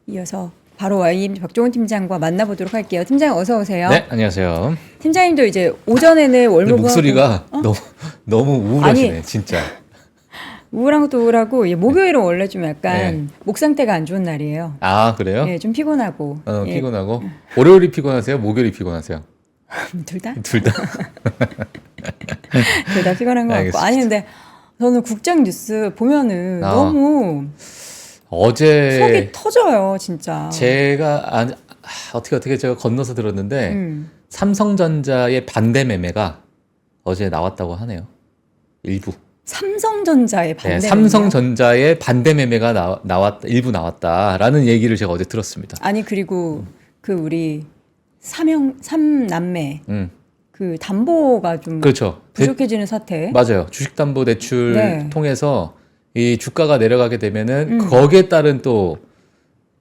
이어서 바로 YM 박종훈 팀장과 만나보도록 할게요. 팀장 어서 오세요. 네, 안녕하세요. 팀장님도 이제 오전에는 월모부 목소리가 너무 우울하시네, 아니, 진짜. 우울한 것도 우울하고 목요일은 원래 좀 약간 목 상태가 안 좋은 날이에요. 아, 그래요? 좀 피곤하고. 피곤하고. 월요일이 피곤하세요? 목요일이 피곤하세요? 둘 다? 둘 다. 둘 다 피곤한 것 같고. 아니 근데 저는 국장 뉴스 보면은 너무 어제 속이 터져요, 진짜. 제가 어떻게 제가 건너서 들었는데 삼성전자의 반대 매매가 어제 나왔다고 하네요. 일부. 삼성전자의 반대 매매. 삼성전자의 반대 매매가 일부 나왔다라는 얘기를 제가 어제 들었습니다. 아니 그리고 그 우리 삼남매 그 담보가 좀 그렇죠. 부족해지는 사태. 맞아요. 주식담보대출 통해서 이 주가가 내려가게 되면은 거기에 따른 또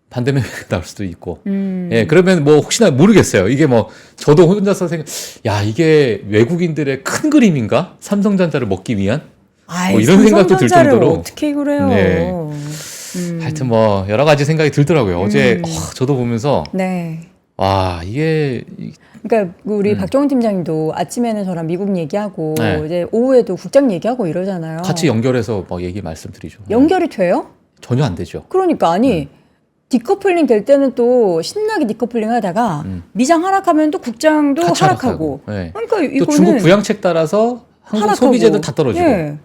반대 매매가 나올 수도 있고. 예, 그러면 뭐 혹시나 모르겠어요. 이게 뭐 저도 혼자서 이게 외국인들의 큰 그림인가? 삼성전자를 먹기 위한? 뭐 이런 생각도 들 정도로. 어떻게 그래요? 네. 하여튼 뭐 여러 가지 생각이 들더라고요. 어제 저도 보면서 와, 이게 그러니까 우리 박정훈 팀장님도 아침에는 저랑 미국 얘기하고 이제 오후에도 국장 얘기하고 이러잖아요. 같이 연결해서 뭐 얘기 말씀드리죠. 연결이 돼요? 전혀 안 되죠. 그러니까 아니 디커플링 될 때는 또 신나게 디커플링 하다가 미장 하락하면 또 국장도 하락하고. 네. 그러니까 이거는 또 중국 부양책 따라서 한국 하락하고. 소비재도 다 떨어지고. 예.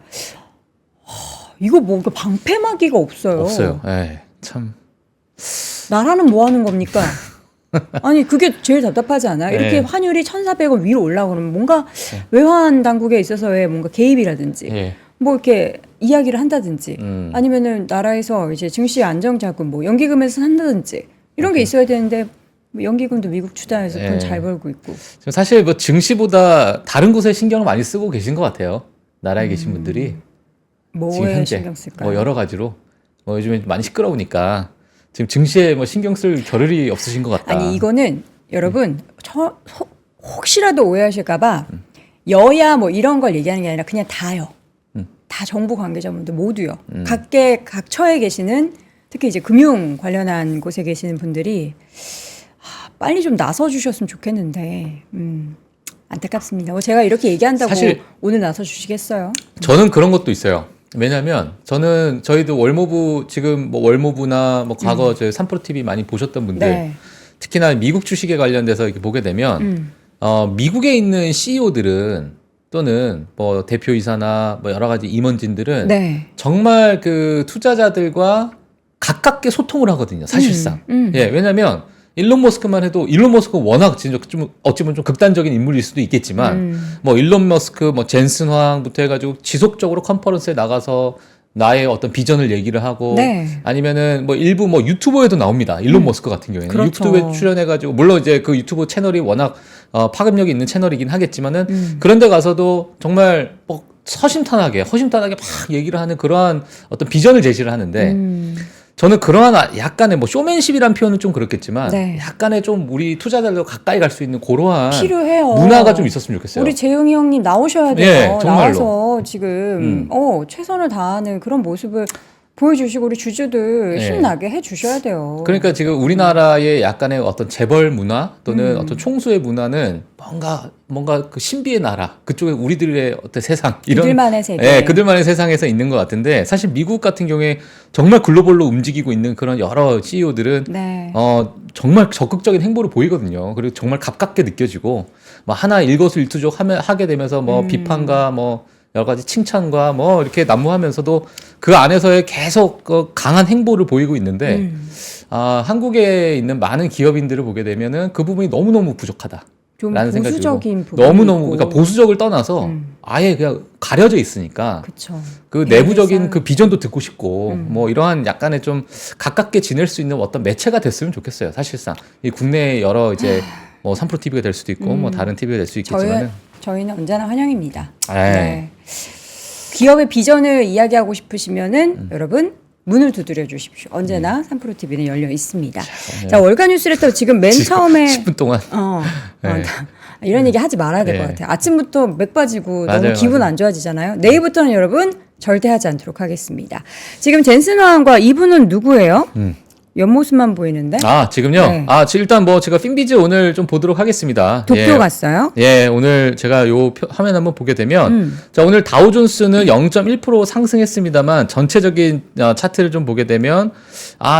이거 뭐 방패막이가 없어요. 없어요. 예. 참. 나라는 뭐 하는 겁니까? 아니 그게 제일 답답하지 않아요? 이렇게 환율이 1,400원 위로 올라오면 뭔가 외환 당국에 있어서의 뭔가 개입이라든지 뭐 이렇게 이야기를 한다든지 아니면은 나라에서 이제 증시 안정자금 뭐 연기금에서 산다든지 이런 게 있어야 되는데 뭐 연기금도 미국 투자해서 돈 잘 벌고 있고. 사실 뭐 증시보다 다른 곳에 신경을 많이 쓰고 계신 것 같아요. 나라에 계신 분들이. 지금 현재 신경 쓸까요? 뭐 여러 가지로 뭐 요즘에 많이 시끄러우니까 지금 증시에 뭐 신경 쓸 겨를이 없으신 것 같다. 아니 이거는 여러분 혹시라도 오해하실까봐 여야 뭐 이런 걸 얘기하는 게 아니라 그냥 다요. 다 정부 관계자분들 모두요. 각처에 계시는 특히 이제 금융 관련한 곳에 계시는 분들이 빨리 좀 나서 주셨으면 좋겠는데 안타깝습니다. 제가 이렇게 얘기한다고 사실 오늘 나서 주시겠어요? 저는 그런 것도 있어요. 왜냐하면 저희도 월모부 지금 뭐 월모부나 뭐 과거 저희 3프로TV 많이 보셨던 분들 특히나 미국 주식에 관련돼서 이렇게 보게 되면 미국에 있는 CEO들은 또는 뭐 대표이사나 뭐 여러 가지 임원진들은 정말 그 투자자들과 가깝게 소통을 하거든요. 사실상. 예, 왜냐하면 일론 머스크만 해도 일론 머스크는 워낙 좀 어찌 보면 좀 극단적인 인물일 수도 있겠지만 뭐 일론 머스크 뭐 젠슨 황부터 해가지고 지속적으로 컨퍼런스에 나가서 나의 어떤 비전을 얘기를 하고 아니면은 뭐 일부 뭐 유튜버에도 나옵니다. 일론 머스크 같은 경우에는 유튜브에 출연해가지고 물론 이제 그 유튜브 채널이 워낙 파급력이 있는 채널이긴 하겠지만은 그런데 가서도 정말 뭐 허심탄회하게 막 얘기를 하는 그러한 어떤 비전을 제시를 하는데. 저는 그러한 약간의 뭐 쇼맨십이란 표현은 좀 그렇겠지만 약간의 좀 우리 투자자들도 가까이 갈 수 있는 그러한 필요해요. 문화가 좀 있었으면 좋겠어요. 우리 재용이 형님 나오셔야 돼요. 네, 정말로. 나와서 지금 최선을 다하는 그런 모습을 보여주시고 우리 주주들 힘나게 해주셔야 돼요. 그러니까 지금 우리나라의 약간의 어떤 재벌 문화 또는 어떤 총수의 문화는 뭔가 그 신비의 나라 그쪽에 우리들의 어떤 세상 이런 그들만의 세계, 그들만의 세상에서 있는 것 같은데 사실 미국 같은 경우에 정말 글로벌로 움직이고 있는 그런 여러 CEO들은 정말 적극적인 행보를 보이거든요. 그리고 정말 가깝게 느껴지고 뭐 하나 일거수일투족 하게 되면서 뭐 비판과 뭐 여러 가지 칭찬과 뭐 이렇게 난무하면서도 그 안에서의 계속 강한 행보를 보이고 있는데 한국에 있는 많은 기업인들을 보게 되면은 그 부분이 너무너무 부족하다. 좀 라는 보수적인 생각이 너무너무 그러니까 보수적을 떠나서 아예 그냥 가려져 있으니까 그 내부적인 그 비전도 듣고 싶고 뭐 이러한 약간의 좀 가깝게 지낼 수 있는 어떤 매체가 됐으면 좋겠어요. 사실상 이 국내 여러 이제 뭐 3프로TV가 될 수도 있고 뭐 다른 TV가 될 수 있겠지만은 저희는 언제나 환영입니다. 기업의 비전을 이야기하고 싶으시면은 여러분 문을 두드려 주십시오. 언제나 3프로TV는 열려 있습니다. 자, 월간 뉴스레터 지금 맨 처음에 10분 동안 이런 얘기 하지 말아야 될 것 같아요. 아침부터 맥 빠지고 맞아요, 너무 기분 안 좋아지잖아요. 내일부터는 여러분 절대 하지 않도록 하겠습니다. 지금 젠슨 황과 이분은 누구예요? 옆모습만 보이는데. 아, 지금요? 네. 일단 뭐 제가 핀비즈 오늘 좀 보도록 하겠습니다. 도쿄 갔어요? 예, 오늘 제가 요 화면 한번 보게 되면, 자, 오늘 다우존스는 0.1% 상승했습니다만, 전체적인 차트를 좀 보게 되면,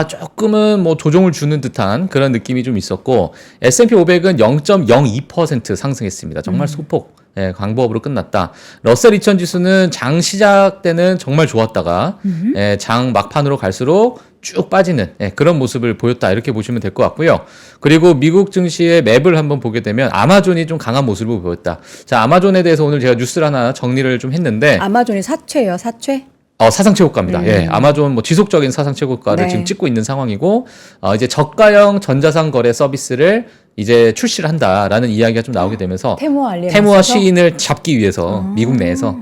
조금은 뭐 조정을 주는 듯한 그런 느낌이 좀 있었고, S&P 500은 0.02% 상승했습니다. 정말 소폭. 예, 광보업으로 끝났다. 러셀 2000 지수는 장 시작 때는 정말 좋았다가 장 막판으로 갈수록 쭉 빠지는 그런 모습을 보였다. 이렇게 보시면 될 것 같고요. 그리고 미국 증시의 맵을 한번 보게 되면 아마존이 좀 강한 모습을 보였다. 자, 아마존에 대해서 오늘 제가 뉴스를 하나 정리를 좀 했는데 아마존이 사채예요, 사채? 사상 최고가입니다. 예, 아마존 뭐 지속적인 사상 최고가를 네. 지금 찍고 있는 상황이고, 이제 저가형 전자상 거래 서비스를 이제 출시를 한다라는 이야기가 좀 나오게 되면서 테무와 시인을 잡기 위해서 미국 내에서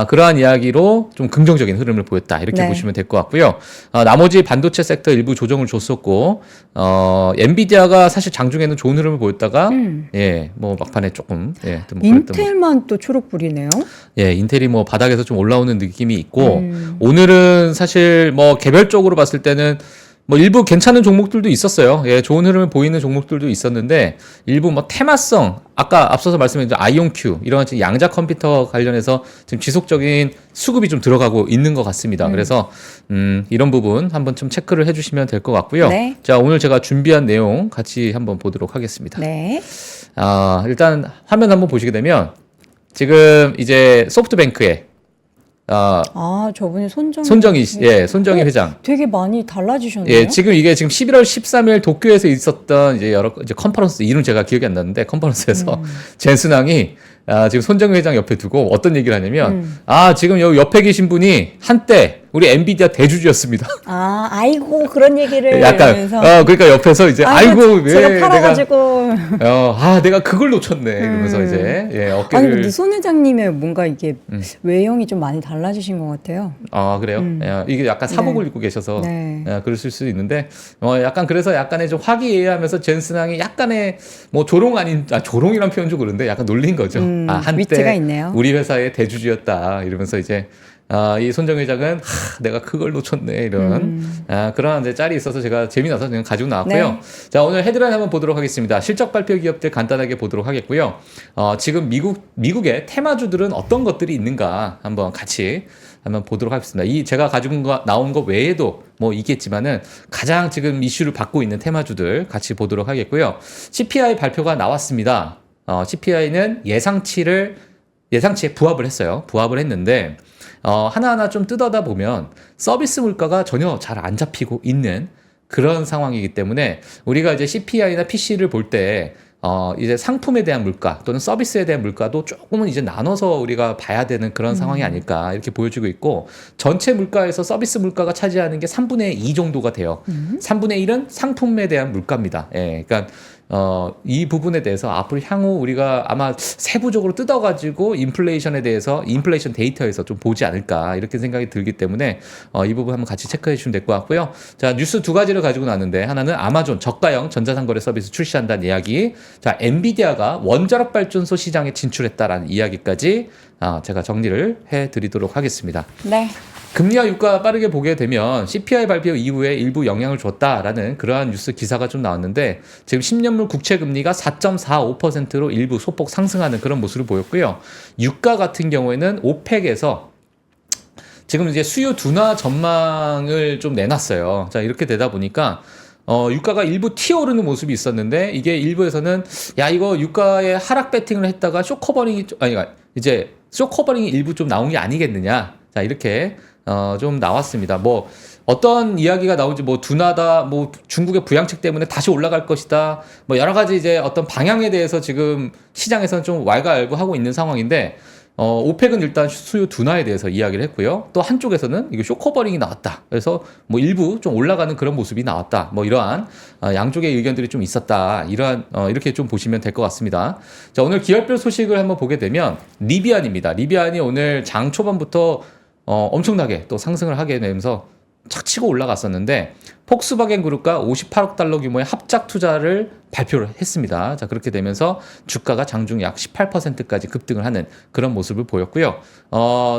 그러한 이야기로 좀 긍정적인 흐름을 보였다. 이렇게 네. 보시면 될 것 같고요. 나머지 반도체 섹터 일부 조정을 줬었고, 엔비디아가 사실 장중에는 좋은 흐름을 보였다가, 예, 뭐 막판에 조금, 예, 뭐 인텔만 또 초록불이네요. 예, 인텔이 뭐 바닥에서 좀 올라오는 느낌이 있고, 오늘은 사실 뭐 개별적으로 봤을 때는 뭐 일부 괜찮은 종목들도 있었어요. 예, 좋은 흐름을 보이는 종목들도 있었는데, 일부 뭐 테마성, 아까 앞서서 말씀드린 아이온큐, 이런 양자 컴퓨터 관련해서 지금 지속적인 수급이 좀 들어가고 있는 것 같습니다. 그래서, 이런 부분 한번 좀 체크를 해주시면 될 것 같고요. 네. 자, 오늘 제가 준비한 내용 같이 한번 보도록 하겠습니다. 네. 일단 화면 한번 보시게 되면, 지금 이제 소프트뱅크에 저분이 손정희 회장. 되게 많이 달라지셨네요. 예, 지금 이게 지금 11월 13일 도쿄에서 있었던 이제 이제 컨퍼런스, 이름 제가 기억이 안 나는데, 컨퍼런스에서 젠슨왕이 지금 손정희 회장 옆에 두고 어떤 얘기를 하냐면, 지금 여기 옆에 계신 분이 한때 우리 엔비디아 대주주였습니다. 아이고, 그런 얘기를. 약간, 그러니까 옆에서 이제, 아이고, 왜 제가 팔아가지고. 내가 그걸 놓쳤네. 이러면서 이제, 예, 어깨를. 아니, 근데 손 회장님의 뭔가 이게 외형이 좀 많이 달라지신 것 같아요. 그래요? 예, 이게 약간 사복을 입고 계셔서, 네. 그러실 수도 있는데, 약간 그래서 약간의 좀 화기애애하면서 젠슨왕이 약간의 뭐 조롱이란 표현 좀 그런데 약간 놀린 거죠. 한때 위트가 있네요. 우리 회사의 대주주였다. 이러면서 이제, 이 손정 회장은 내가 그걸 놓쳤네 이런 그런 이제 짤이 있어서 제가 재미나서 그냥 가지고 나왔고요. 네. 자, 오늘 헤드라인 한번 보도록 하겠습니다. 실적 발표 기업들 간단하게 보도록 하겠고요. 지금 미국의 테마주들은 어떤 것들이 있는가 한번 같이 한번 보도록 하겠습니다. 제가 가지고 나온 거 외에도 뭐 있겠지만은 가장 지금 이슈를 받고 있는 테마주들 같이 보도록 하겠고요. CPI 발표가 나왔습니다. CPI는 예상치에 부합을 했어요. 부합을 했는데 하나하나 좀 뜯어다 보면 서비스 물가가 전혀 잘 안 잡히고 있는 그런 상황이기 때문에 우리가 이제 CPI나 PC를 볼 때 이제 상품에 대한 물가 또는 서비스에 대한 물가도 조금은 이제 나눠서 우리가 봐야 되는 그런 상황이 아닐까 이렇게 보여지고 있고, 전체 물가에서 서비스 물가가 차지하는 게 3분의 2 정도가 돼요. 3분의 1은 상품에 대한 물가입니다. 예, 그러니까 이 부분에 대해서 앞으로 향후 우리가 아마 세부적으로 뜯어가지고 인플레이션 데이터에서 좀 보지 않을까 이렇게 생각이 들기 때문에 이 부분 한번 같이 체크해 주시면 될 것 같고요. 자, 뉴스 두 가지를 가지고 나왔는데, 하나는 아마존 저가형 전자상거래 서비스 출시한다는 이야기, 자, 엔비디아가 원자력 발전소 시장에 진출했다라는 이야기까지 제가 정리를 해드리도록 하겠습니다. 네. 금리와 유가 빠르게 보게 되면 CPI 발표 이후에 일부 영향을 줬다라는 그러한 뉴스 기사가 좀 나왔는데, 지금 10년물 국채 금리가 4.45%로 일부 소폭 상승하는 그런 모습을 보였고요. 유가 같은 경우에는 오펙에서 지금 이제 수요 둔화 전망을 좀 내놨어요. 자, 이렇게 되다 보니까 유가가 일부 튀어오르는 모습이 있었는데, 이게 일부에서는 이거 유가에 하락 배팅을 했다가 쇼커버링이 일부 좀 나온 게 아니겠느냐. 자, 이렇게 좀 나왔습니다. 뭐 어떤 이야기가 나오지, 뭐 둔하다, 뭐 중국의 부양책 때문에 다시 올라갈 것이다, 뭐 여러 가지 이제 어떤 방향에 대해서 지금 시장에서는 좀 왈가왈부하고 있는 상황인데, 오펙은 일단 수요 둔화에 대해서 이야기를 했고요. 또 한쪽에서는 이거 쇼커버링이 나왔다. 그래서 뭐 일부 좀 올라가는 그런 모습이 나왔다. 뭐 이러한 양쪽의 의견들이 좀 있었다. 이렇게 좀 보시면 될 것 같습니다. 자, 오늘 기업별 소식을 한번 보게 되면 리비안입니다. 리비안이 오늘 장 초반부터 엄청나게 또 상승을 하게 되면서 착 치고 올라갔었는데 폭스바겐 그룹과 58억 달러 규모의 합작 투자를 발표를 했습니다. 자, 그렇게 되면서 주가가 장중 약 18%까지 급등을 하는 그런 모습을 보였고요.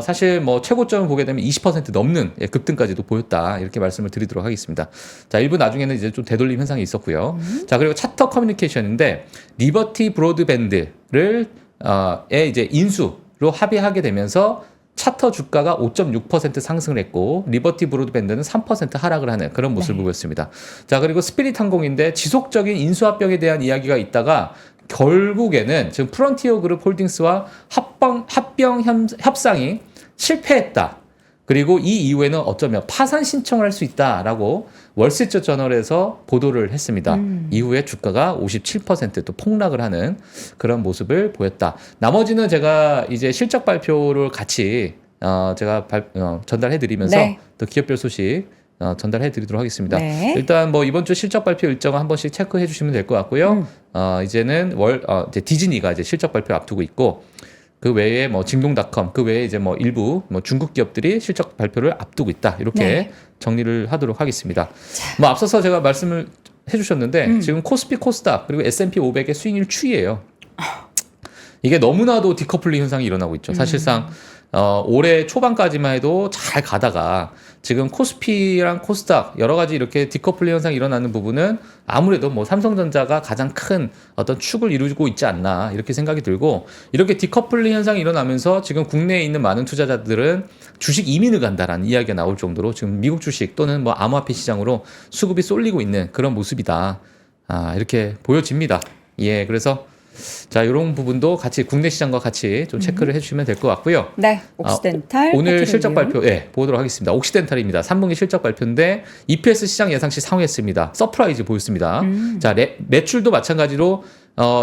사실 뭐 최고점을 보게 되면 20% 넘는 급등까지도 보였다. 이렇게 말씀을 드리도록 하겠습니다. 자, 일부 나중에는 이제 좀 되돌림 현상이 있었고요. 자, 그리고 차터 커뮤니케이션인데 리버티 브로드밴드를 이제 인수로 합의하게 되면서 차터 주가가 5.6% 상승을 했고 리버티 브로드밴드는 3% 하락을 하는 그런 모습을 보였습니다. 자, 그리고 스피릿 항공인데 지속적인 인수합병에 대한 이야기가 있다가 결국에는 지금 프론티어 그룹 홀딩스와 합병 협상이 실패했다. 그리고 이 이후에는 어쩌면 파산 신청을 할 수 있다라고 월스트리트 저널에서 보도를 했습니다. 이후에 주가가 57% 또 폭락을 하는 그런 모습을 보였다. 나머지는 제가 이제 실적 발표를 같이 제가 전달해드리면서 네. 또 기업별 소식 전달해드리도록 하겠습니다. 네. 일단 뭐 이번 주 실적 발표 일정을 한 번씩 체크해 주시면 될 것 같고요. 이제는 이제 디즈니가 이제 실적 발표 앞두고 있고. 그 외에 뭐 징동닷컴, 그 외에 이제 뭐 일부 뭐 중국 기업들이 실적 발표를 앞두고 있다. 이렇게 네. 정리를 하도록 하겠습니다. 뭐 앞서서 제가 말씀을 해주셨는데 지금 코스피, 코스닥 그리고 S&P 500의 수익률 추이예요. 이게 너무나도 디커플링 현상이 일어나고 있죠. 사실상 올해 초반까지만 해도 잘 가다가 지금 코스피랑 코스닥 여러 가지 이렇게 디커플링 현상이 일어나는 부분은 아무래도 뭐 삼성전자가 가장 큰 어떤 축을 이루고 있지 않나 이렇게 생각이 들고 이렇게 디커플링 현상이 일어나면서 지금 국내에 있는 많은 투자자들은 주식 이민을 간다라는 이야기가 나올 정도로 지금 미국 주식 또는 뭐 암호화폐 시장으로 수급이 쏠리고 있는 그런 모습이다. 이렇게 보여집니다. 예, 그래서 자, 이런 부분도 같이 국내 시장과 같이 좀 체크를 해주시면 될 것 같고요. 네, 옥시덴탈. 오늘 실적 발표 보도록 하겠습니다. 옥시덴탈입니다. 3분기 실적 발표인데 EPS 시장 예상치 상회했습니다. 서프라이즈 보였습니다. 자, 매출도 마찬가지로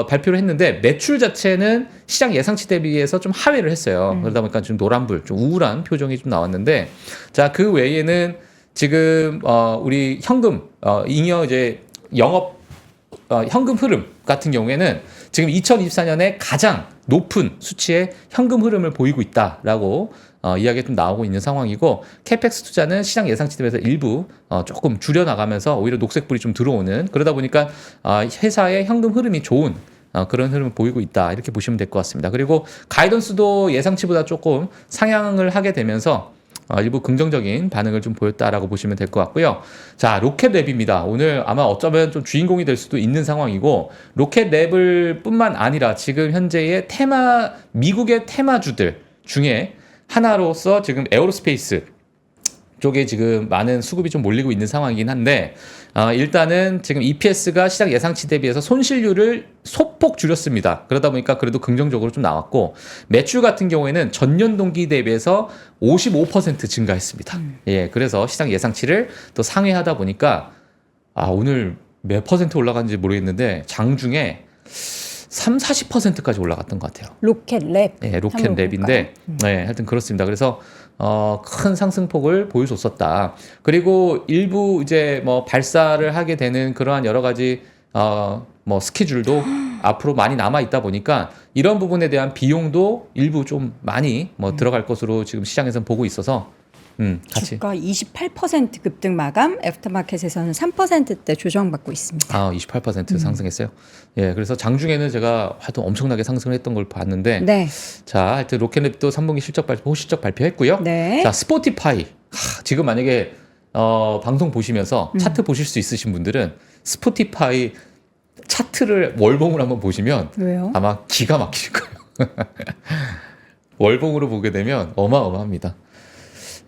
발표를 했는데 매출 자체는 시장 예상치 대비해서 좀 하회를 했어요. 그러다 보니까 좀 노란불, 좀 우울한 표정이 좀 나왔는데 자, 그 외에는 지금 우리 현금 잉여 이제 영업 현금 흐름 같은 경우에는 지금 2024년에 가장 높은 수치의 현금 흐름을 보이고 있다라고 이야기가 좀 나오고 있는 상황이고 캐펙스 투자는 시장 예상치 대비해서 일부 조금 줄여나가면서 오히려 녹색불이 좀 들어오는 그러다 보니까 회사의 현금 흐름이 좋은 그런 흐름을 보이고 있다 이렇게 보시면 될 것 같습니다. 그리고 가이던스도 예상치보다 조금 상향을 하게 되면서 일부 긍정적인 반응을 좀 보였다라고 보시면 될 것 같고요. 자, 로켓랩입니다. 오늘 아마 어쩌면 좀 주인공이 될 수도 있는 상황이고 로켓랩을 뿐만 아니라 지금 현재의 미국의 테마주들 중에 하나로서 지금 에어로스페이스 쪽에 지금 많은 수급이 좀 몰리고 있는 상황이긴 한데 일단은 지금 EPS가 시장 예상치 대비해서 손실률을 소폭 줄였습니다. 그러다 보니까 그래도 긍정적으로 좀 나왔고 매출 같은 경우에는 전년 동기 대비해서 55% 증가했습니다. 예, 그래서 시장 예상치를 또 상회하다 보니까 오늘 몇 퍼센트 올라간지 모르겠는데 장중에 40%까지 올라갔던 것 같아요. 로켓랩. 네, 로켓랩인데, 네, 하여튼 그렇습니다. 그래서 큰 상승폭을 보여줬었다. 그리고 일부 이제 뭐 발사를 하게 되는 그러한 여러 가지 뭐 스케줄도 앞으로 많이 남아 있다 보니까 이런 부분에 대한 비용도 일부 좀 많이 뭐 들어갈 것으로 지금 시장에서는 보고 있어서. 같이. 주가 28% 급등 마감, 애프터마켓에서는 3%대 조정받고 있습니다. 28% 상승했어요. 예, 그래서 장중에는 제가 하여튼 엄청나게 상승을 했던 걸 봤는데, 네. 자, 하여튼 로켓랩도 3분기 호실적 발표했고요. 네. 자, 스포티파이. 지금 만약에 방송 보시면서 차트 보실 수 있으신 분들은 스포티파이 차트를 월봉으로 한번 보시면 왜요? 아마 기가 막힐 거예요. 월봉으로 보게 되면 어마어마합니다.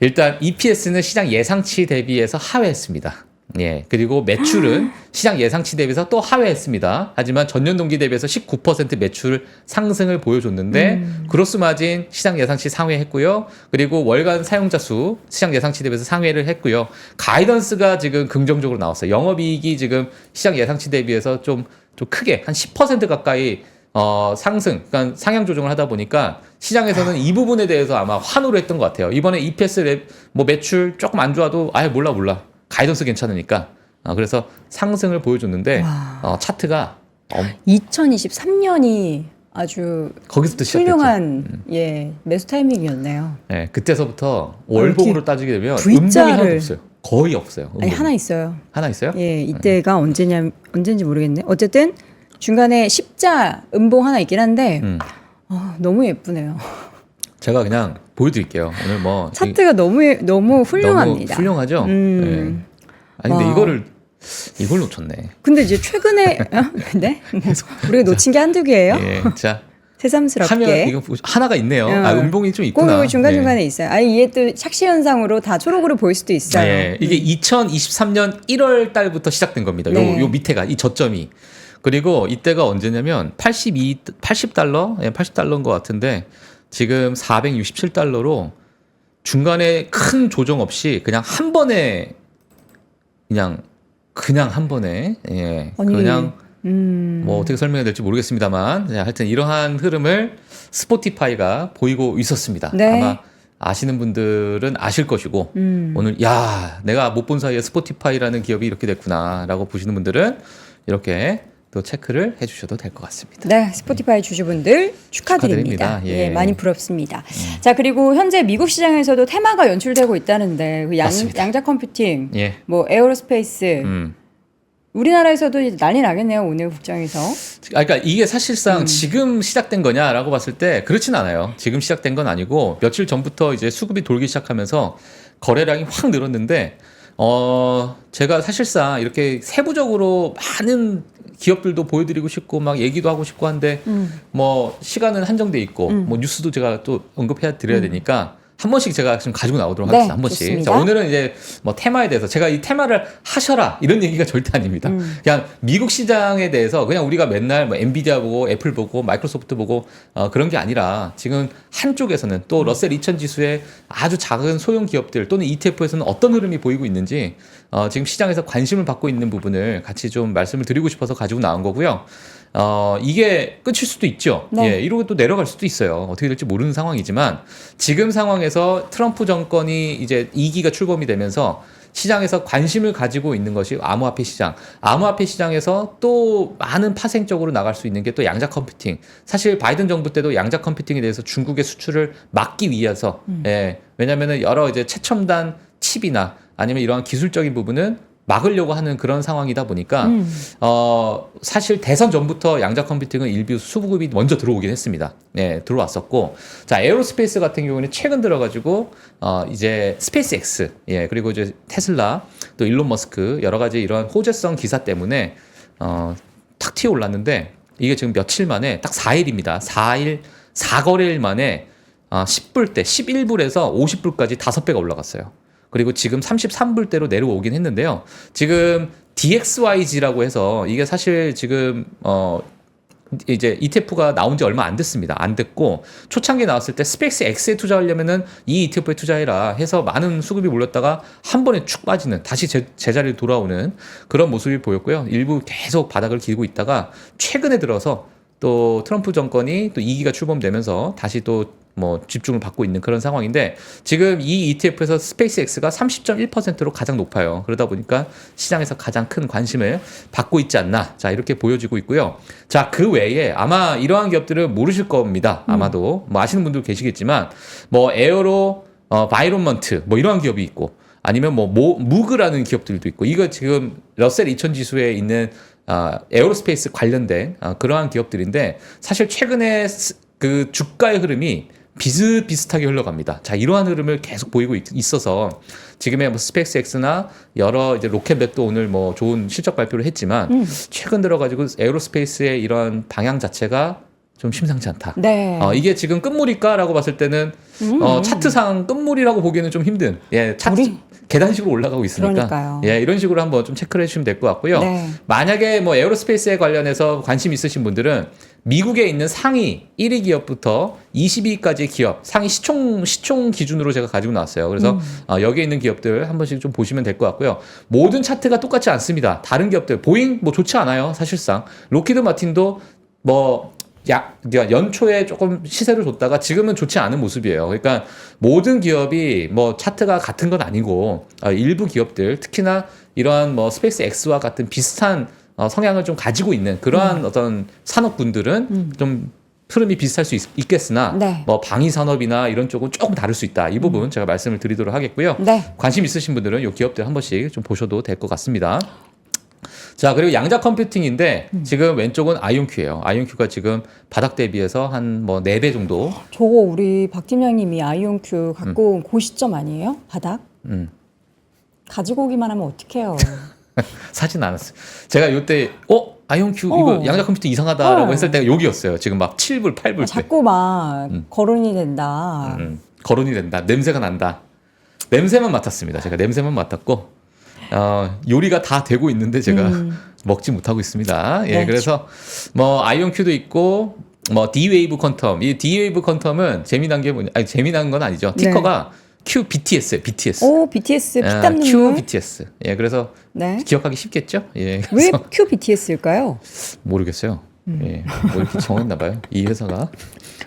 일단 EPS는 시장 예상치 대비해서 하회했습니다. 예, 그리고 매출은 시장 예상치 대비해서 또 하회했습니다. 하지만 전년 동기 대비해서 19% 매출 상승을 보여줬는데 그로스 마진 시장 예상치 상회했고요. 그리고 월간 사용자 수 시장 예상치 대비해서 상회를 했고요. 가이던스가 지금 긍정적으로 나왔어요. 영업이익이 지금 시장 예상치 대비해서 좀 크게 한 10% 가까이 상승, 그러니까 상향 조정을 하다 보니까 시장에서는 이 부분에 대해서 아마 환호를 했던 것 같아요. 이번에 EPS 뭐 매출 조금 안 좋아도 몰라. 가이던스 괜찮으니까. 그래서 상승을 보여줬는데 차트가 2023년이 아주 거기서부터 시작됐죠. 훌륭한 매수 타이밍이었네요. 네, 그때서부터 월봉으로 따지게 되면 V자를 음봉이 하나도 없어요. 거의 없어요. 아니, 하나 있어요. 하나 있어요? 예, 이때가 언제인지 모르겠네. 어쨌든 중간에 십자 음봉 하나 있긴 한데 너무 예쁘네요. 제가 그냥 보여드릴게요. 오늘 뭐 차트가 너무 훌륭합니다. 너무 훌륭하죠. 네. 아니 근데 와. 이걸 놓쳤네. 근데 이제 최근에 네? 우리가 놓친 게 한두 개예요. 예, 자 새삼스럽게. 하면 이거 하나가 있네요. 아, 음봉이 좀 꼭 있구나. 여기 중간중간에 네. 있어요. 아니 이게 또 착시 현상으로 다 초록으로 보일 수도 있어요. 네, 이게 2023년 1월 달부터 시작된 겁니다. 네. 요 밑에가 이 저점이. 그리고 이때가 언제냐면 80달러? 예, 80달러인 것 같은데 지금 467달러로 중간에 큰 조정 없이 그냥 한 번에 그냥 한 번에 예, 아니, 그냥 뭐 어떻게 설명해야 될지 모르겠습니다만 네, 하여튼 이러한 흐름을 스포티파이가 보이고 있었습니다. 네. 아마 아시는 분들은 아실 것이고 오늘 야 내가 못 본 사이에 스포티파이라는 기업이 이렇게 됐구나라고 보시는 분들은 이렇게 또 체크를 해주셔도 될 것 같습니다. 네, 스포티파이 주주분들 축하드립니다. 축하드립니다. 예. 많이 부럽습니다. 자, 그리고 현재 미국 시장에서도 테마가 연출되고 있다는데 그 맞습니다. 양자 컴퓨팅, 예. 뭐 에어로스페이스, 우리나라에서도 이제 난리 나겠네요, 오늘 국장에서. 그러니까 이게 사실상 지금 시작된 거냐라고 봤을 때 그렇진 않아요. 지금 시작된 건 아니고 며칠 전부터 이제 수급이 돌기 시작하면서 거래량이 확 늘었는데 제가 사실상 이렇게 세부적으로 많은 기업들도 보여드리고 싶고 막 얘기도 하고 싶고 한데 뭐 시간은 한정돼 있고 뭐 뉴스도 제가 또 언급해야 드려야 되니까 한 번씩 제가 지금 가지고 나오도록 네, 하겠습니다. 한 번씩. 좋습니다. 자, 오늘은 이제 뭐 테마에 대해서 제가 이 테마를 하셔라 이런 얘기가 절대 아닙니다. 그냥 미국 시장에 대해서 그냥 우리가 맨날 뭐 엔비디아 보고 애플 보고 마이크로소프트 보고 그런 게 아니라 지금 한쪽에서는 또 러셀 2000 지수의 아주 작은 소형 기업들 또는 ETF에서는 어떤 흐름이 보이고 있는지 지금 시장에서 관심을 받고 있는 부분을 같이 좀 말씀을 드리고 싶어서 가지고 나온 거고요. 이게 끝일 수도 있죠. 네. 예, 이러고 또 내려갈 수도 있어요. 어떻게 될지 모르는 상황이지만 지금 상황에서 트럼프 정권이 이제 2기가 출범이 되면서 시장에서 관심을 가지고 있는 것이 암호화폐 시장. 암호화폐 시장에서 또 많은 파생적으로 나갈 수 있는 게 또 양자 컴퓨팅. 사실 바이든 정부 때도 양자 컴퓨팅에 대해서 중국의 수출을 막기 위해서 예, 왜냐면은 여러 이제 최첨단 칩이나 아니면 이러한 기술적인 부분은 막으려고 하는 그런 상황이다 보니까 사실 대선 전부터 양자 컴퓨팅은 일부 수급이 먼저 들어오긴 했습니다. 네, 들어왔었고 자 에어로스페이스 같은 경우는 최근 들어가지고 이제 스페이스 X 그리고 이제 테슬라 또 일론 머스크 여러 가지 이런 호재성 기사 때문에 탁 튀어 올랐는데 이게 지금 며칠 만에 딱 4일입니다. 4거래일 만에 10불대 11불에서 50불까지 5배가 올라갔어요. 그리고 지금 33불대로 내려오긴 했는데요. 지금 DXYG라고 해서 이게 사실 지금 이제 ETF가 나온 지 얼마 안 됐습니다. 안 됐고 초창기에 나왔을 때 스페이스 X에 투자하려면은 이 ETF에 투자해라 해서 많은 수급이 몰렸다가 한 번에 축 빠지는 다시 제자리로 돌아오는 그런 모습이 보였고요. 일부 계속 바닥을 기고 있다가 최근에 들어서 또 트럼프 정권이 또 2기가 출범되면서 다시 또 뭐 집중을 받고 있는 그런 상황인데 지금 이 ETF에서 스페이스 X가 30.1%로 가장 높아요. 그러다 보니까 시장에서 가장 큰 관심을 받고 있지 않나. 자, 이렇게 보여지고 있고요. 자, 그 외에 아마 이러한 기업들은 모르실 겁니다. 아마도 뭐 아시는 분도 계시겠지만 뭐 에어로 바이론먼트 뭐 이러한 기업이 있고 아니면 뭐 무그라는 기업들도 있고 이거 지금 러셀 2000 지수에 있는 에어로스페이스 관련된 그러한 기업들인데 사실 최근에 그 주가의 흐름이 비슷비슷하게 흘러갑니다. 자, 이러한 흐름을 계속 보이고 있어서 지금의 뭐 스페이스 X나 여러 이제 로켓맵도 오늘 뭐 좋은 실적 발표를 했지만 최근 들어가지고 에어로스페이스의 이런 방향 자체가 좀 심상치 않다. 네. 이게 지금 끝물일까라고 봤을 때는 차트상 끝물이라고 보기에는 좀 힘든. 예, 차트 계단식으로 올라가고 있으니까. 그러니까요. 예, 이런 식으로 한번 좀 체크를 해주시면 될 것 같고요. 네. 만약에 뭐 에어로스페이스에 관련해서 관심 있으신 분들은 미국에 있는 상위 1위 기업부터 20위까지 기업 상위 시총 기준으로 제가 가지고 나왔어요. 그래서 여기에 있는 기업들 한 번씩 좀 보시면 될 것 같고요. 모든 차트가 똑같지 않습니다. 다른 기업들 보잉 뭐 좋지 않아요. 사실상 로키드 마틴도 뭐 연초에 조금 시세를 줬다가 지금은 좋지 않은 모습이에요. 그러니까 모든 기업이 뭐 차트가 같은 건 아니고 일부 기업들 특히나 이러한 뭐 스페이스 X와 같은 비슷한 성향을 좀 가지고 있는 그러한 어떤 산업군들은 좀 흐름이 비슷할 수 있겠으나 네. 뭐 방위 산업이나 이런 쪽은 조금 다를 수 있다. 이 부분 제가 말씀을 드리도록 하겠고요. 네. 관심 있으신 분들은 이 기업들 한 번씩 좀 보셔도 될 것 같습니다. 자, 그리고 양자 컴퓨팅인데 지금 왼쪽은 아이온큐예요. 아이온큐가 지금 바닥 대비해서 한 뭐 4배 정도. 저거 우리 박 팀장님이 아이온큐 갖고 온 그 시점 아니에요? 바닥? 가지고 오기만 하면 어떡해요. 사진 않았어요. 제가 이때 아이온큐 이거 양자 컴퓨팅 이상하다라고 했을 때가 여기였어요. 지금 막 7불, 8불 때. 자꾸 막 거론이 된다. 거론이 된다. 냄새가 난다. 냄새만 맡았습니다. 제가 냄새만 맡았고 요리가 다 되고 있는데 제가 먹지 못하고 있습니다. 예, 네. 그래서 뭐 아이온큐도 있고 뭐 D-Wave 퀀텀. 이 D-Wave 퀀텀은 재미난 게 뭐냐? 아니 재미난 건 아니죠. 네. 티커가 QBTS예요. BTS. 오, BTS 피 땀 눈물. QBTS. 예, 그래서 네. 기억하기 쉽겠죠? 예. 왜 그래서 QBTS일까요? 모르겠어요. 예, 뭐 이렇게 정했나 봐요. 이 회사가.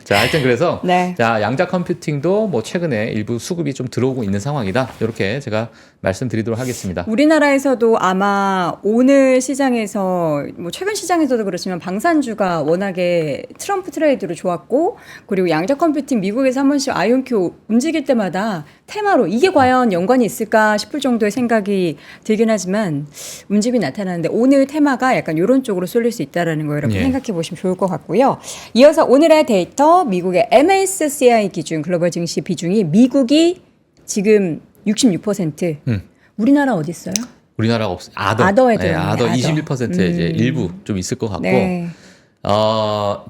자, 하여튼 그래서 네. 자, 양자 컴퓨팅도 뭐 최근에 일부 수급이 좀 들어오고 있는 상황이다. 이렇게 제가 말씀드리도록 하겠습니다. 우리나라에서도 아마 오늘 시장에서 뭐 최근 시장에서도 그렇지만 방산주가 워낙에 트럼프 트레이드로 좋았고 그리고 양자 컴퓨팅 미국에서 한 번씩 아이온큐 움직일 때마다 테마로 이게 과연 연관이 있을까 싶을 정도의 생각이 들긴 하지만 움직임이 나타나는데 오늘 테마가 약간 이런 쪽으로 쏠릴 수 있다는 거 이렇게 예. 생각해 보시면 좋을 것 같고요. 이어서 오늘의 데이터 미국의 MSCI 기준 글로벌 증시 비중이 미국이 지금 66%. 우리나라 어디 있어요? 우리나라가 없어요. 아더에 네, 들어가네, 아더 아더. 21%에 이제 일부 좀 있을 것 같고. 네.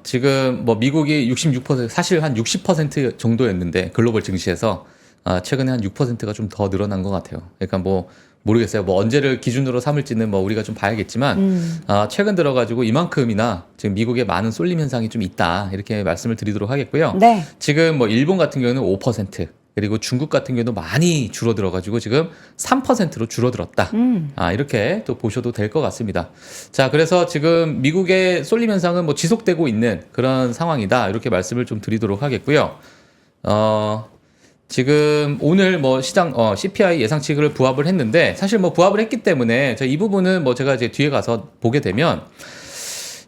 지금 뭐 미국이 66% 사실 한 60% 정도였는데 글로벌 증시에서 최근에 한 6%가 좀 더 늘어난 것 같아요. 그러니까 뭐 모르겠어요. 뭐 언제를 기준으로 삼을지는 뭐 우리가 좀 봐야겠지만 최근 들어가지고 이만큼이나 지금 미국에 많은 쏠림 현상이 좀 있다 이렇게 말씀을 드리도록 하겠고요. 네. 지금 뭐 일본 같은 경우는 5% 그리고 중국 같은 경우도 많이 줄어들어가지고 지금 3%로 줄어들었다. 이렇게 또 보셔도 될 것 같습니다. 자, 그래서 지금 미국의 쏠림 현상은 뭐 지속되고 있는 그런 상황이다. 이렇게 말씀을 좀 드리도록 하겠고요. 지금 오늘 뭐 시장 CPI 예상치를 부합을 했는데 사실 뭐 부합을 했기 때문에 이 부분은 뭐 제가 이제 뒤에 가서 보게 되면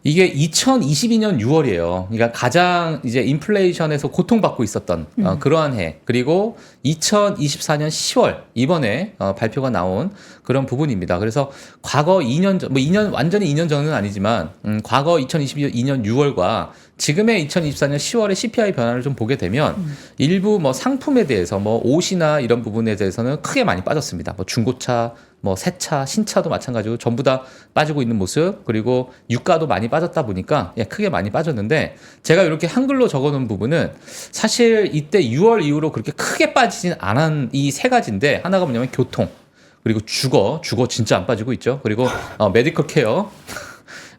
이게 2022년 6월이에요. 그러니까 가장 이제 인플레이션에서 고통받고 있었던 그러한 해. 그리고 2024년 10월 이번에 발표가 나온 그런 부분입니다. 그래서 과거 2년 전, 뭐 2년 완전히 2년 전은 아니지만 과거 2022년 6월과 지금의 2024년 10월의 CPI 변화를 좀 보게 되면 일부 뭐 상품에 대해서 뭐 옷이나 이런 부분에 대해서는 크게 많이 빠졌습니다. 뭐 중고차, 뭐 새차, 신차도 마찬가지고 전부 다 빠지고 있는 모습. 그리고 유가도 많이 빠졌다 보니까 크게 많이 빠졌는데 제가 이렇게 한글로 적어놓은 부분은 사실 이때 6월 이후로 그렇게 크게 빠지진 않은 이 세 가지인데 하나가 뭐냐면 교통 그리고 주거 진짜 안 빠지고 있죠. 그리고 메디컬 케어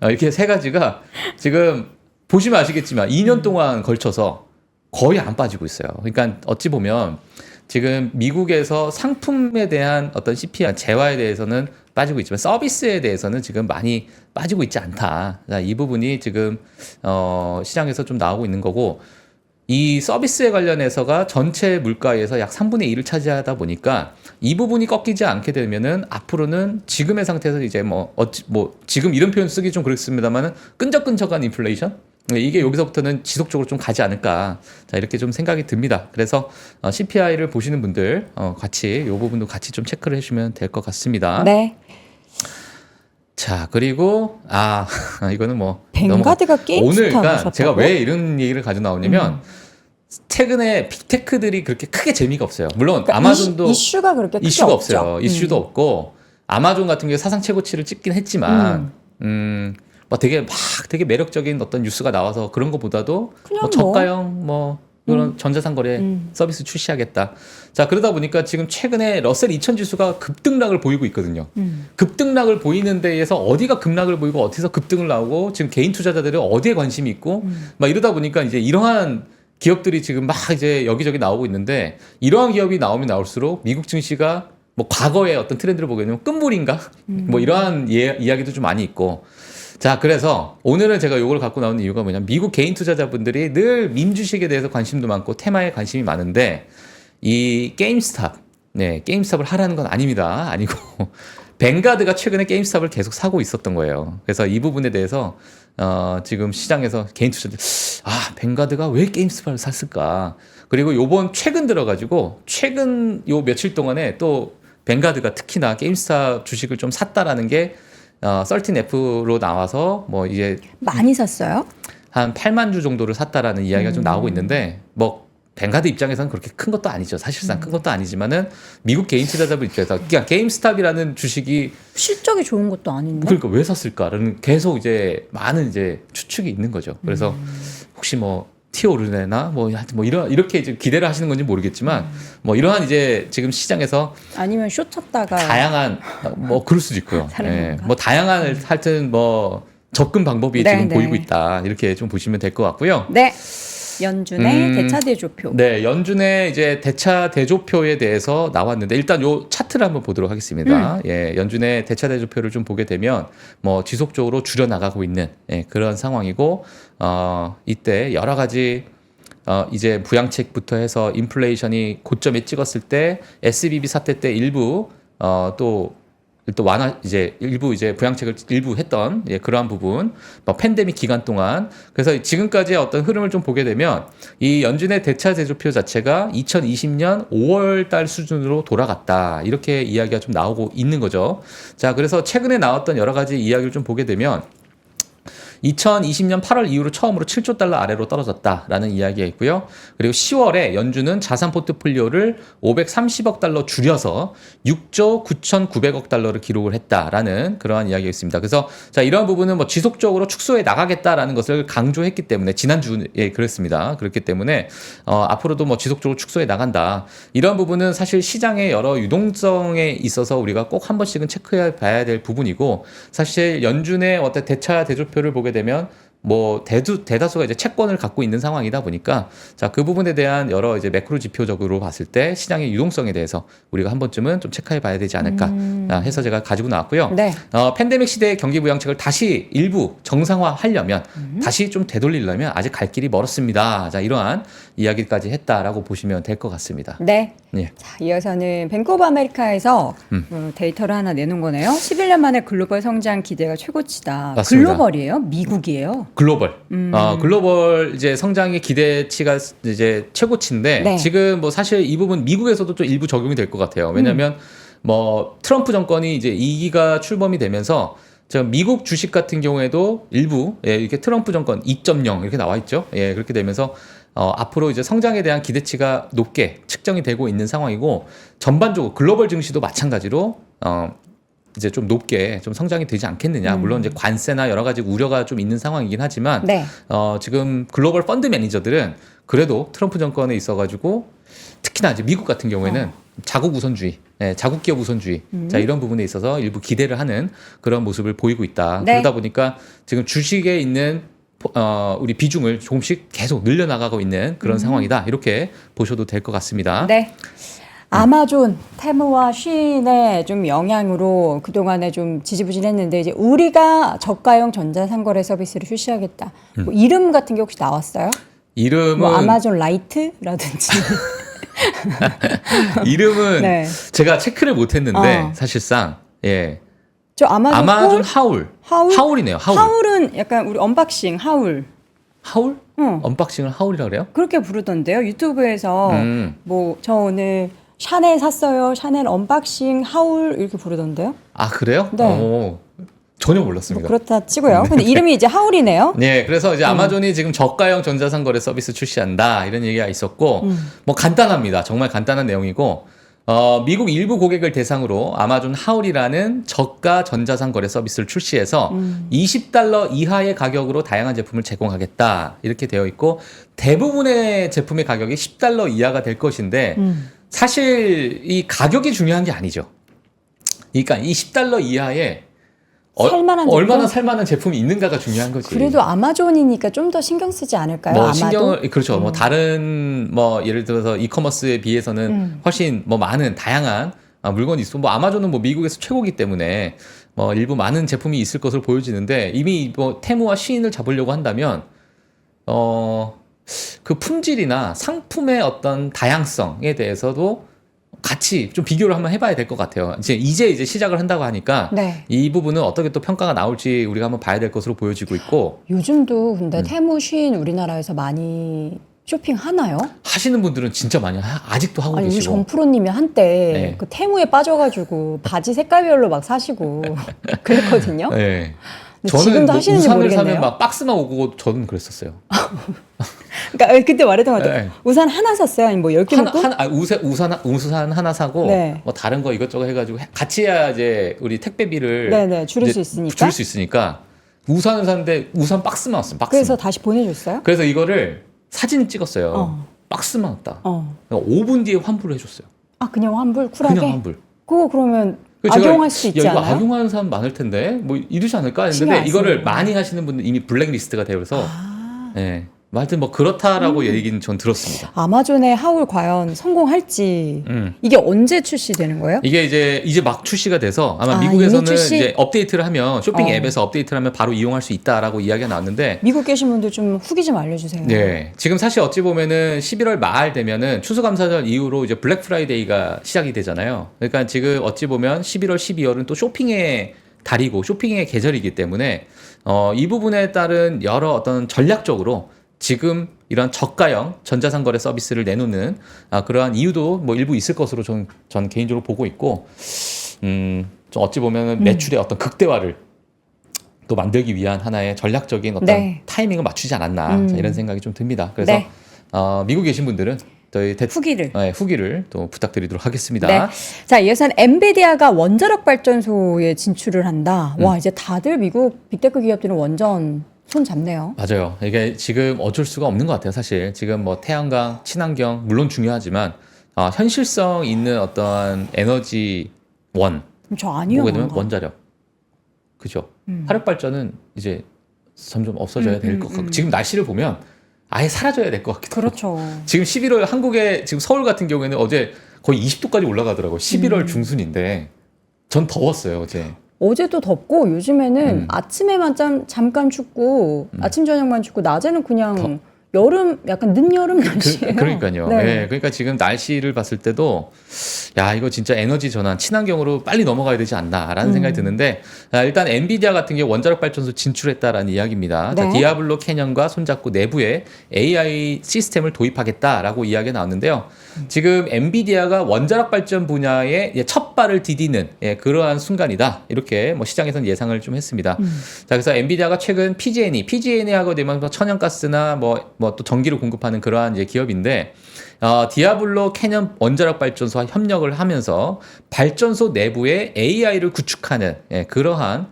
이렇게 세 가지가 지금 보시면 아시겠지만 2년 동안 걸쳐서 거의 안 빠지고 있어요. 그러니까 어찌 보면 지금 미국에서 상품에 대한 어떤 CPI 재화에 대해서는 빠지고 있지만 서비스에 대해서는 지금 많이 빠지고 있지 않다. 이 부분이 지금 시장에서 좀 나오고 있는 거고 이 서비스에 관련해서가 전체 물가에서 약 3분의 1을 차지하다 보니까 이 부분이 꺾이지 않게 되면은 앞으로는 지금의 상태에서 이제 뭐 지금 이런 표현 쓰기 좀 그렇습니다만은 끈적끈적한 인플레이션 이게 여기서부터는 지속적으로 좀 가지 않을까 이렇게 좀 생각이 듭니다. 그래서 CPI를 보시는 분들 같이 이 부분도 같이 좀 체크를 해주시면 될 것 같습니다. 네. 자, 그리고 이거는 뭐 뱅가드가 게임스타 오늘 하셨다고? 제가 왜 이런 얘기를 가져 나오냐면 최근에 빅테크들이 그렇게 크게 재미가 없어요. 물론 그러니까 아마존도 이슈가 그렇게 크게 이슈가 없죠. 없어요. 이슈도 없고 아마존 같은 경우에 사상 최고치를 찍긴 했지만 뭐 되게 매력적인 어떤 뉴스가 나와서 그런 것보다도 그냥 뭐 저가형 뭐 그런 전자상거래 서비스 출시하겠다. 자, 그러다 보니까 지금 최근에 러셀 2000 지수가 급등락을 보이고 있거든요. 급등락을 보이는 데에서 어디가 급락을 보이고 어디서 급등을 나오고 지금 개인 투자자들이 어디에 관심이 있고 막 이러다 보니까 이제 이러한 기업들이 지금 막 이제 여기저기 나오고 있는데 이러한 기업이 나오면 나올수록 미국 증시가 뭐 과거의 어떤 트렌드를 보게 되면 끝물인가? 뭐 이러한 이야기도 좀 많이 있고. 자, 그래서 오늘은 제가 이걸 갖고 나오는 이유가 뭐냐면 미국 개인 투자자분들이 늘 민주식에 대해서 관심도 많고 테마에 관심이 많은데 이 게임스탑, 게임스탑을 하라는 건 아닙니다. 아니고 뱅가드가 최근에 게임스탑을 계속 사고 있었던 거예요. 그래서 이 부분에 대해서 지금 시장에서 개인 투자들 뱅가드가 왜 게임스탑을 샀을까? 그리고 요번 최근 들어가지고 최근 요 며칠 동안에 또 뱅가드가 특히나 게임스탑 주식을 좀 샀다라는 게 13F로 나와서 뭐 이제 많이 샀어요? 한 8만 주 정도를 샀다라는 이야기가 좀 나오고 있는데 뭐 뱅가드 입장에서는 그렇게 큰 것도 아니죠. 사실상 큰 것도 아니지만은 미국 개인 투자자들 입장에서 그냥 게임스탑이라는 주식이 실적이 좋은 것도 아닌데. 그러니까 왜 샀을까라는 계속 이제 많은 이제 추측이 있는 거죠. 그래서 혹시 뭐 튀어오르려나 뭐 하여튼 뭐 이렇게 이제 기대를 하시는 건지 모르겠지만 뭐 이러한 이제 지금 시장에서 아니면 쇼 쳤다가 다양한 뭐 그럴 수도 있고요. 예. 뭐 다양한 하여튼 뭐 접근 방법이 네, 지금 네. 보이고 있다. 이렇게 좀 보시면 될 것 같고요. 네. 연준의 대차대조표. 네, 연준의 이제 대차 대조표에 대해서 나왔는데 일단 요 차트를 한번 보도록 하겠습니다. 예, 연준의 대차 대조표를 좀 보게 되면 뭐 지속적으로 줄여 나가고 있는 그런 상황이고 이때 여러 가지 이제 부양책부터 해서 인플레이션이 고점에 찍었을 때 SVB 사태 때 일부 또 완화 이제 일부 이제 부양책을 일부 했던 그러한 부분 뭐 팬데믹 기간 동안 그래서 지금까지의 어떤 흐름을 좀 보게 되면 이 연준의 대차 대조표 자체가 2020년 5월 달 수준으로 돌아갔다 이렇게 이야기가 좀 나오고 있는 거죠. 자, 그래서 최근에 나왔던 여러 가지 이야기를 좀 보게 되면 2020년 8월 이후로 처음으로 7조 달러 아래로 떨어졌다라는 이야기가 있고요. 그리고 10월에 연준은 자산 포트폴리오를 530억 달러 줄여서 6조 9,900억 달러를 기록을 했다라는 그러한 이야기가 있습니다. 그래서 자, 이러한 부분은 뭐 지속적으로 축소해 나가겠다라는 것을 강조했기 때문에 지난주에 그랬습니다. 그렇기 때문에 앞으로도 뭐 지속적으로 축소해 나간다. 이런 부분은 사실 시장의 여러 유동성에 있어서 우리가 꼭 한 번씩은 체크해 봐야 될 부분이고 사실 연준의 어떤 대차 대조표를 보게 되면 뭐 대다수가 이제 채권을 갖고 있는 상황이다 보니까 자, 그 부분에 대한 여러 이제 매크로 지표적으로 봤을 때 시장의 유동성에 대해서 우리가 한 번쯤은 좀 체크해 봐야 되지 않을까 해서 제가 가지고 나왔고요. 네. 팬데믹 시대의 경기 부양책을 다시 일부 정상화하려면 다시 좀 되돌리려면 아직 갈 길이 멀었습니다. 자, 이러한 이야기까지 했다라고 보시면 될 것 같습니다. 네. 예. 자, 이어서는 뱅크 오브 아메리카에서 데이터를 하나 내놓은 거네요. 11년 만에 글로벌 성장 기대가 최고치다. 맞습니다. 글로벌이에요? 미국이에요? 글로벌. 글로벌 이제 성장의 기대치가 이제 최고치인데 네. 지금 뭐 사실 이 부분 미국에서도 좀 일부 적용이 될 것 같아요. 왜냐하면 뭐 트럼프 정권이 이제 2기가 출범이 되면서 저 미국 주식 같은 경우에도 일부 이렇게 트럼프 정권 2.0 이렇게 나와 있죠. 예, 그렇게 되면서 앞으로 이제 성장에 대한 기대치가 높게 측정이 되고 있는 상황이고 전반적으로 글로벌 증시도 마찬가지로 이제 좀 높게 좀 성장이 되지 않겠느냐. 물론 이제 관세나 여러 가지 우려가 좀 있는 상황이긴 하지만 네. 지금 글로벌 펀드 매니저들은 그래도 트럼프 정권에 있어가지고 특히나 이제 미국 같은 경우에는 자국 우선주의, 자국 기업 우선주의, 자, 이런 부분에 있어서 일부 기대를 하는 그런 모습을 보이고 있다. 네. 그러다 보니까 지금 주식에 있는 우리 비중을 조금씩 계속 늘려나가고 있는 그런 상황이다. 이렇게 보셔도 될 것 같습니다. 네. 아마존, 테무와 쉬인의 좀 영향으로 그동안에 좀 지지부진했는데 이제 우리가 저가형 전자상거래 서비스를 출시하겠다. 뭐 이름 같은 게 혹시 나왔어요? 이름은 뭐 아마존 라이트라든지. 이름은 네. 제가 체크를 못했는데 사실상 예. 저 아마존 하울. 하울? 하울이네요. 하울. 하울은 약간 우리 언박싱 하울. 하울? 응. 언박싱을 하울이라고 그래요? 그렇게 부르던데요. 유튜브에서 뭐 저 오늘 샤넬 샀어요. 샤넬 언박싱 하울 이렇게 부르던데요. 아, 그래요? 네. 오, 전혀 뭐 몰랐습니다. 그렇다 치고요. 근데 이름이 이제 하울이네요. 네, 그래서 이제 아마존이 지금 저가형 전자상거래 서비스 출시한다 이런 얘기가 있었고 뭐 간단합니다. 정말 간단한 내용이고 미국 일부 고객을 대상으로 아마존 하울이라는 저가 전자상거래 서비스를 출시해서 $20 이하의 가격으로 다양한 제품을 제공하겠다 이렇게 되어 있고 대부분의 제품의 가격이 $10 이하가 될 것인데 사실 이 가격이 중요한 게 아니죠. 그러니까 이 $10 이하에 살만한 얼마나 제품? 살만한 제품이 있는가가 중요한 거지. 그래도 아마존이니까 좀 더 신경 쓰지 않을까요? 뭐 아마도. 신경을 그렇죠. 뭐 다른 뭐 예를 들어서 이커머스에 비해서는 훨씬 뭐 많은 다양한 물건이 있어. 뭐 아마존은 뭐 미국에서 최고기 때문에 뭐 일부 많은 제품이 있을 것으로 보여지는데 이미 뭐 테무와 쉬인을 잡으려고 한다면 그 품질이나 상품의 어떤 다양성에 대해서도 같이 좀 비교를 한번 해봐야 될 것 같아요. 이제 시작을 한다고 하니까 네. 이 부분은 어떻게 또 평가가 나올지 우리가 한번 봐야 될 것으로 보여지고 있고. 요즘도 근데 테무 쉬인 우리나라에서 많이 쇼핑하나요? 하시는 분들은 진짜 많이 아직도 하고 아니 우리 계시고. 정프로님이 한때 네. 그 테무에 빠져가지고 바지 색깔별로 막 사시고 그랬거든요. 네. 근데 저는 지금도 뭐 하시는지 우산을 모르겠네요. 사면 막 박스만 오고 저는 그랬었어요. 그러니까 그때 말했던 것 같아요. 네. 우산 하나 샀어요? 아니면 뭐 10개 먹고? 우산 하나 사고 네. 뭐 다른 거 이것저것 해가지고 같이 해야 이제 우리 택배비를 네네, 줄일 이제 수 있으니까. 줄일 수 있으니까 우산을 샀는데 우산 박스만 왔어요. 박스. 그래서 다시 보내줬어요? 그래서 이거를 사진 찍었어요. 어. 박스만 왔다. 어. 5분 뒤에 환불을 해줬어요. 아 그냥 환불 쿨하게? 그냥 환불. 그거 그러면 그래서 제가 악용할 수 있지 야, 이거 않아요? 악용하는 사람 많을 텐데 뭐 이러지 않을까 신경 했는데 안 이거를 쓰는구나. 많이 하시는 분들 이미 블랙리스트가 되어서 예. 뭐 하여튼 뭐 그렇다라고 얘기는 전 들었습니다. 아마존의 하울 과연 성공할지 이게 언제 출시되는 거예요? 이게 이제 막 출시가 돼서 아마 아, 미국에서는 이미 출시? 이제 업데이트를 하면 쇼핑 어. 앱에서 업데이트를 하면 바로 이용할 수 있다라고 이야기가 나왔는데 미국 계신 분들 좀 후기 좀 알려주세요. 네. 지금 사실 어찌 보면은 11월 말 되면은 추수감사절 이후로 이제 블랙 프라이데이가 시작이 되잖아요. 그러니까 지금 어찌 보면 11월, 12월은 또 쇼핑의 달이고 쇼핑의 계절이기 때문에 이 부분에 따른 여러 어떤 전략적으로 지금 이런 저가형 전자상거래 서비스를 내놓는 그러한 이유도 뭐 일부 있을 것으로 전 개인적으로 보고 있고, 좀 어찌 보면은 매출의 어떤 극대화를 또 만들기 위한 하나의 전략적인 어떤 네. 타이밍을 맞추지 않았나 자, 이런 생각이 좀 듭니다. 그래서 네. 미국에 계신 분들은 저희 후기를 또 부탁드리도록 하겠습니다. 네. 자, 이어서는 엔비디아가 원자력 발전소에 진출을 한다. 와, 이제 다들 미국 빅테크 기업들은 완전 손 잡네요. 맞아요. 이게 지금 어쩔 수가 없는 것 같아요. 사실 지금 뭐 태양광, 친환경 물론 중요하지만 현실성 있는 어떤 에너지 저 아니요. 보게 되면 원자력, 그죠? 화력 발전은 이제 점점 없어져야 될 것 같고 지금 날씨를 보면 아예 사라져야 될 것 같기도 하고. 그렇죠. 지금 11월 한국의 지금 서울 같은 경우에는 어제 거의 20도까지 올라가더라고요. 11월 중순인데 전 더웠어요 어제. 어제도 덥고 요즘에는 아침에만 잠깐 춥고 아침 저녁만 춥고 낮에는 그냥 여름 약간 늦여름 날씨예요. 그러니까요. 네. 네, 그러니까 지금 날씨를 봤을 때도 야 이거 진짜 에너지 전환 친환경으로 빨리 넘어가야 되지 않나라는 생각이 드는데 일단 엔비디아 같은 경우 원자력 발전소 진출했다라는 이야기입니다. 네. 자, 디아블로 캐년과 손잡고 내부에 AI 시스템을 도입하겠다라고 이야기가 나왔는데요. 지금 엔비디아가 원자력 발전 분야에 첫 발을 디디는 그러한 순간이다. 이렇게 뭐 시장에서는 예상을 좀 했습니다. 자, 그래서 엔비디아가 최근 PG&E 하고 되면 천연가스나 뭐 또 전기를 공급하는 그러한 이제 기업인데 디아블로 캐년 원자력 발전소와 협력을 하면서 발전소 내부에 AI를 구축하는 그러한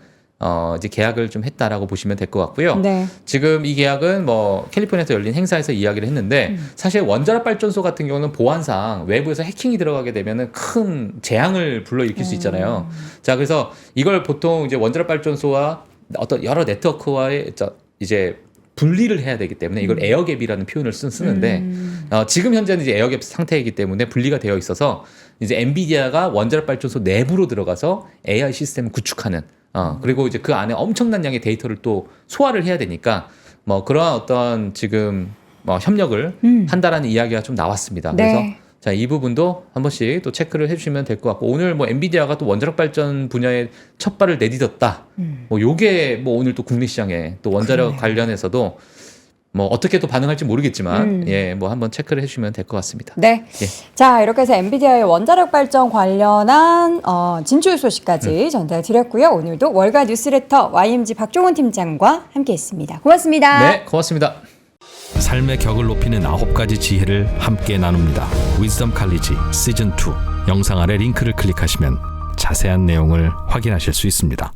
이제 계약을 좀 했다라고 보시면 될 것 같고요. 네. 지금 이 계약은 뭐 캘리포니아에서 열린 행사에서 이야기를 했는데 사실 원자력 발전소 같은 경우는 보안상 외부에서 해킹이 들어가게 되면은 큰 재앙을 불러일으킬 수 있잖아요. 자, 그래서 이걸 보통 이제 원자력 발전소와 어떤 여러 네트워크와의 이제 분리를 해야 되기 때문에 이걸 에어갭이라는 표현을 쓰는데 지금 현재는 이제 에어갭 상태이기 때문에 분리가 되어 있어서 이제 엔비디아가 원자력 발전소 내부로 들어가서 AI 시스템을 구축하는 그리고 이제 그 안에 엄청난 양의 데이터를 또 소화를 해야 되니까 뭐 그러한 어떤 지금 협력을 한다라는 이야기가 좀 나왔습니다. 네. 그래서 자, 이 부분도 한 번씩 또 체크를 해주시면 될 것 같고 오늘 뭐 엔비디아가 또 원자력 발전 분야에 첫 발을 내딛었다. 뭐 요게 뭐 오늘 또 국내 시장에 또 원자력 관련해서도 뭐 어떻게 또 반응할지 모르겠지만 뭐 한번 체크를 해주시면 될 것 같습니다. 네. 예. 자, 이렇게 해서 엔비디아의 원자력 발전 관련한 진출 소식까지 전달 드렸고요. 오늘도 월가 뉴스레터 YMG 박종훈 팀장과 함께했습니다. 고맙습니다. 네, 고맙습니다. 삶의 격을 높이는 9가지 지혜를 함께 나눕니다. 위즈덤 칼리지 시즌 2 영상 아래 링크를 클릭하시면 자세한 내용을 확인하실 수 있습니다.